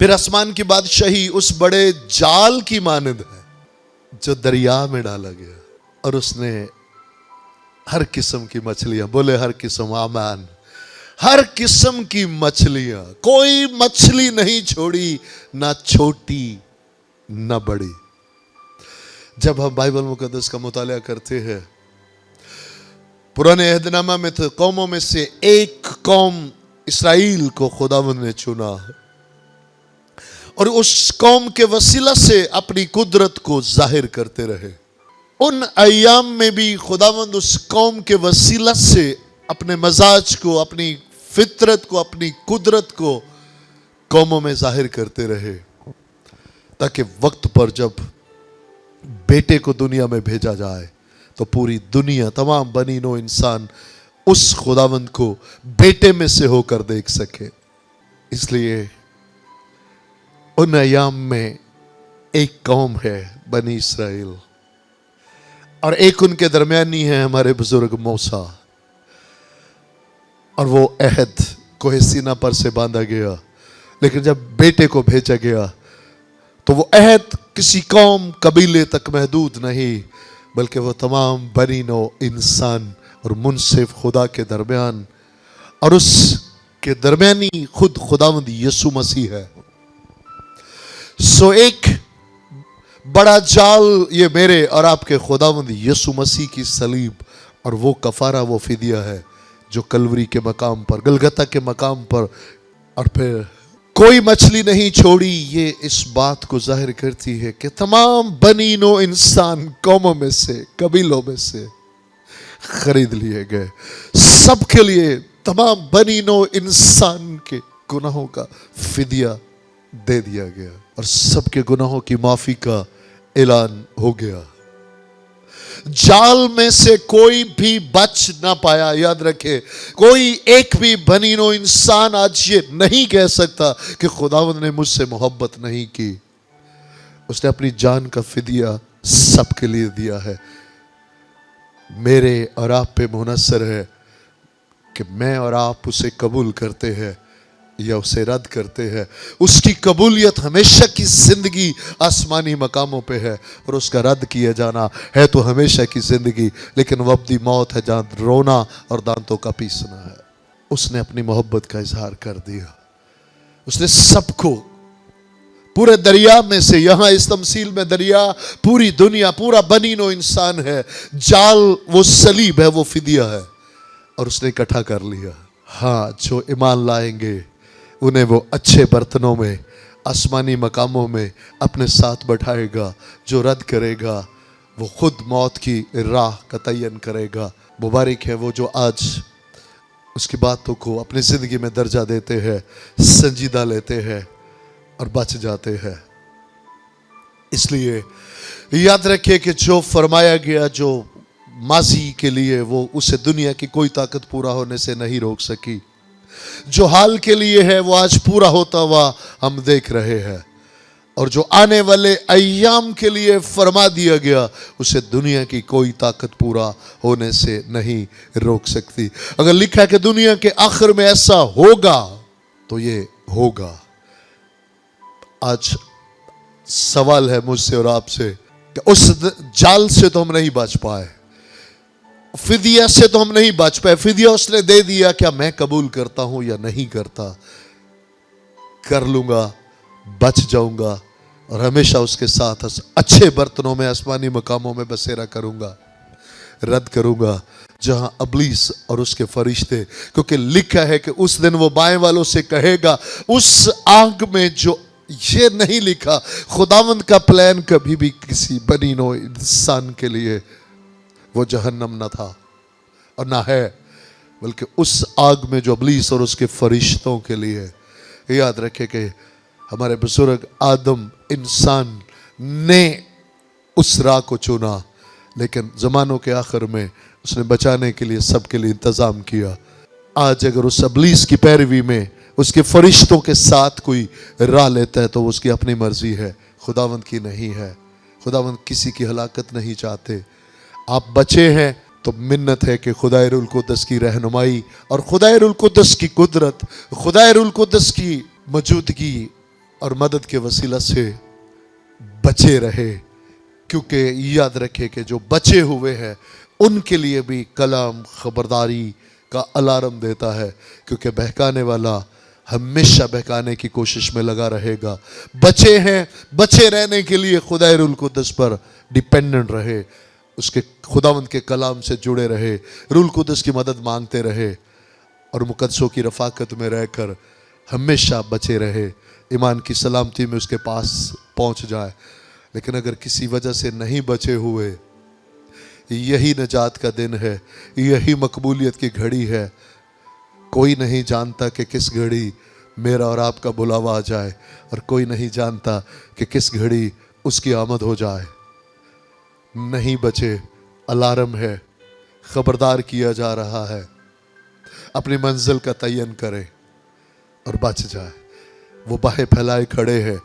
پھر آسمان کی بادشاہی اس بڑے جال کی مانند ہے جو دریا میں ڈالا گیا، اور اس نے ہر قسم کی مچھلیاں، بولے ہر قسم، آمین، ہر قسم کی مچھلیاں، کوئی مچھلی نہیں چھوڑی، نہ چھوٹی نہ بڑی۔ جب ہم بائبل مقدس کا مطالعہ کرتے ہیں، پرانے عہد نامہ میں تو قوموں میں سے ایک قوم اسرائیل کو خداوند نے چنا، اور اس قوم کے وسیلہ سے اپنی قدرت کو ظاہر کرتے رہے۔ ان ایام میں بھی خداوند اس قوم کے وسیلہ سے اپنے مزاج کو، اپنی فطرت کو، اپنی قدرت کو قوموں میں ظاہر کرتے رہے، تاکہ وقت پر جب بیٹے کو دنیا میں بھیجا جائے تو پوری دنیا، تمام بنی نوع انسان اس خداوند کو بیٹے میں سے ہو کر دیکھ سکے۔ اس لیے ان ایام میں ایک قوم ہے بنی اسرائیل، اور ایک ان کے درمیانی ہے ہمارے بزرگ موسیٰ، اور وہ عہد کوہ سینا پر سے باندھا گیا، لیکن جب بیٹے کو بھیجا گیا تو وہ عہد کسی قوم، قبیلے تک محدود نہیں، بلکہ وہ تمام بنی نوع انسان اور منصف خدا کے درمیان، اور اس کے درمیانی خود خداوند یسوع مسیح ہے۔ سو ایک بڑا جال یہ میرے اور آپ کے خداوند یسوع مسیح کی صلیب، اور وہ کفارہ، وہ فدیہ ہے جو کلوری کے مقام پر، گلگتہ کے مقام پر، اور پھر کوئی مچھلی نہیں چھوڑی، یہ اس بات کو ظاہر کرتی ہے کہ تمام بنی نوع انسان قوموں میں سے، قبیلوں میں سے خرید لیے گئے، سب کے لیے تمام بنی نوع انسان کے گناہوں کا فدیہ دے دیا گیا، اور سب کے گناہوں کی معافی کا اعلان ہو گیا۔ جال میں سے کوئی بھی بچ نہ پایا۔ یاد رکھے، کوئی ایک بھی بنی نوع انسان آج یہ نہیں کہہ سکتا کہ خداوند نے مجھ سے محبت نہیں کی۔ اس نے اپنی جان کا فدیہ سب کے لیے دیا ہے۔ میرے اور آپ پہ منحصر ہے کہ میں اور آپ اسے قبول کرتے ہیں یا اسے رد کرتے ہیں۔ اس کی قبولیت ہمیشہ کی زندگی آسمانی مقاموں پہ ہے، اور اس کا رد کیا جانا ہے تو ہمیشہ کی زندگی، لیکن وہ ابدی موت ہے جہاں رونا اور دانتوں کا پیسنا ہے۔ اس نے اپنی محبت کا اظہار کر دیا۔ اس نے سب کو پورے دریا میں سے، یہاں اس تمثیل میں دریا پوری دنیا، پورا بنی نوع انسان ہے، جال وہ صلیب ہے، وہ فدیہ ہے، اور اس نے اکٹھا کر لیا۔ ہاں، جو ایمان لائیں گے انہیں وہ اچھے برتنوں میں، آسمانی مقاموں میں اپنے ساتھ بٹھائے گا۔ جو رد کرے گا وہ خود موت کی راہ کا تعین کرے گا۔ مبارک ہے وہ جو آج اس کی باتوں کو اپنی زندگی میں درجہ دیتے ہیں، سنجیدہ لیتے ہیں اور بچ جاتے ہیں۔ اس لیے یاد رکھے کہ جو فرمایا گیا، جو ماضی کے لیے، وہ اسے دنیا کی کوئی طاقت پورا ہونے سے نہیں روک سکی۔ جو حال کے لیے ہے وہ آج پورا ہوتا ہوا ہم دیکھ رہے ہیں، اور جو آنے والے ایام کے لیے فرما دیا گیا اسے دنیا کی کوئی طاقت پورا ہونے سے نہیں روک سکتی۔ اگر لکھا ہے کہ دنیا کے آخر میں ایسا ہوگا تو یہ ہوگا۔ آج سوال ہے مجھ سے اور آپ سے کہ اس جال سے تو ہم نہیں بچ پائے، فدیہ سے تو ہم نہیں بچ پائے۔ فدیہ اس نے دے دیا، کیا میں قبول کرتا ہوں یا نہیں کرتا؟ کر لوں گا، بچ جاؤں گا، اور ہمیشہ اس کے ساتھ اچھے برتنوں میں، آسمانی مقاموں میں بسیرا کروں گا۔ رد کروں گا جہاں ابلیس اور اس کے فرشتے، کیونکہ لکھا ہے کہ اس دن وہ بائیں والوں سے کہے گا، اس آگ میں جو، یہ نہیں لکھا، خداوند کا پلان کبھی بھی کسی بنی نوع انسان کے لیے وہ جہنم نہ تھا اور نہ ہے، بلکہ اس آگ میں جو ابلیس اور اس کے فرشتوں کے لیے۔ یاد رکھے کہ ہمارے بزرگ آدم انسان نے اس راہ کو چنا، لیکن زمانوں کے آخر میں اس نے بچانے کے لیے سب کے لیے انتظام کیا۔ آج اگر اس ابلیس کی پیروی میں اس کے فرشتوں کے ساتھ کوئی راہ لیتا ہے تو اس کی اپنی مرضی ہے، خداوند کی نہیں ہے۔ خداوند کسی کی ہلاکت نہیں چاہتے۔ آپ بچے ہیں تو منت ہے کہ خدائے روح القدس کی رہنمائی اور خدائے روح القدس کی قدرت، خدائے روح القدس کی موجودگی اور مدد کے وسیلہ سے بچے رہے، کیونکہ یاد رکھے کہ جو بچے ہوئے ہیں ان کے لیے بھی کلام خبرداری کا الارم دیتا ہے، کیونکہ بہکانے والا ہمیشہ بہکانے کی کوشش میں لگا رہے گا۔ بچے ہیں، بچے رہنے کے لیے خدائے روح القدس پر ڈیپینڈنٹ رہے، اس کے خداوند کے کلام سے جڑے رہے، روح القدس کی مدد مانگتے رہے اور مقدسوں کی رفاقت میں رہ کر ہمیشہ بچے رہے، ایمان کی سلامتی میں اس کے پاس پہنچ جائے۔ لیکن اگر کسی وجہ سے نہیں بچے ہوئے، یہی نجات کا دن ہے، یہی مقبولیت کی گھڑی ہے۔ کوئی نہیں جانتا کہ کس گھڑی میرا اور آپ کا بلاوا آ جائے، اور کوئی نہیں جانتا کہ کس گھڑی اس کی آمد ہو جائے۔ نہیں بچے، الارم ہے، خبردار کیا جا رہا ہے، اپنی منزل کا تعین کرے اور بچ جائے۔ وہ باہیں پھیلائے کھڑے ہیں،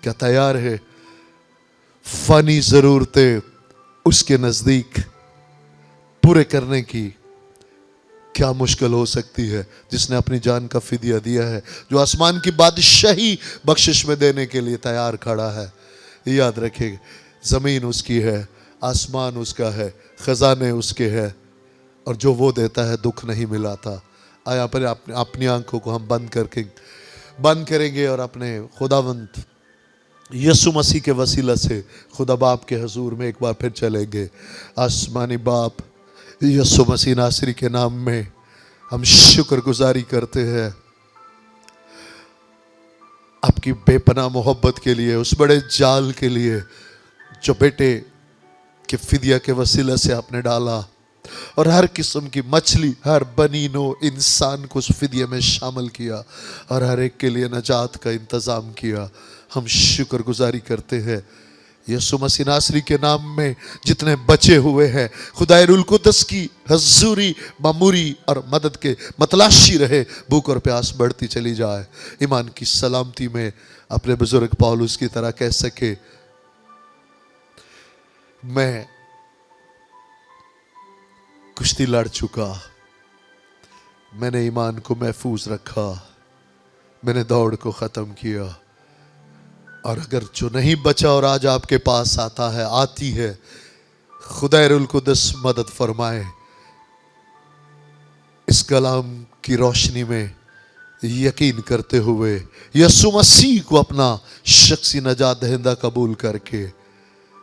کیا تیار ہے؟ فانی ضرورتیں اس کے نزدیک پورے کرنے کی کیا مشکل ہو سکتی ہے، جس نے اپنی جان کا فدیہ دیا ہے، جو آسمان کی بادشاہی بخشش میں دینے کے لیے تیار کھڑا ہے۔ یاد رکھے، زمین اس کی ہے، آسمان اس کا ہے، خزانے اس کے ہے، اور جو وہ دیتا ہے دکھ نہیں ملاتا۔ آیا پر اپنی آنکھوں کو ہم بند کریں گے اور اپنے خداوند یسوع مسیح کے وسیلہ سے خدا باپ کے حضور میں ایک بار پھر چلیں گے۔ آسمانی باپ، یسوع مسیح ناصری کے نام میں ہم شکر گزاری کرتے ہیں آپ کی بے پناہ محبت کے لیے، اس بڑے جال کے لیے جو بیٹے کے فدیہ کے وسیلہ سے آپ نے ڈالا، اور ہر قسم کی مچھلی، ہر بنی نوع انسان کو اس فدیہ میں شامل کیا، اور ہر ایک کے لیے نجات کا انتظام کیا۔ ہم شکر گزاری کرتے ہیں یسوع مسیح ناصری کے نام میں۔ جتنے بچے ہوئے ہیں، خدائے روح القدس کی حضوری، معموری اور مدد کے متلاشی رہے، بھوک اور پیاس بڑھتی چلی جائے، ایمان کی سلامتی میں اپنے بزرگ پولس کی طرح کہہ سکے، میں کشتی لڑ چکا، میں نے ایمان کو محفوظ رکھا، میں نے دوڑ کو ختم کیا۔ اور اگر جو نہیں بچا اور آج آپ کے پاس آتا ہے، آتی ہے، خدا روح القدس مدد فرمائے، اس کلام کی روشنی میں یقین کرتے ہوئے یسوع مسیح کو اپنا شخصی نجات دہندہ قبول کر کے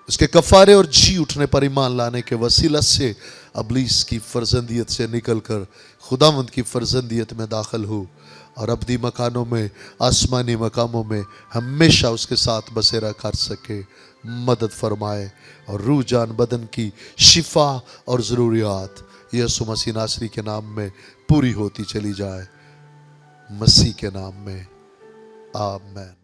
اس کے کفارے اور جی اٹھنے پر ایمان لانے کے وسیلہ سے ابلیس کی فرزندیت سے نکل کر خداوند کی فرزندیت میں داخل ہو، اور ابدی مکانوں میں، آسمانی مقاموں میں ہمیشہ اس کے ساتھ بسیرا کر سکے۔ مدد فرمائے اور روح جان بدن کی شفا اور ضروریات یسوع مسیح ناصری کے نام میں پوری ہوتی چلی جائے، مسیح کے نام میں، آمین۔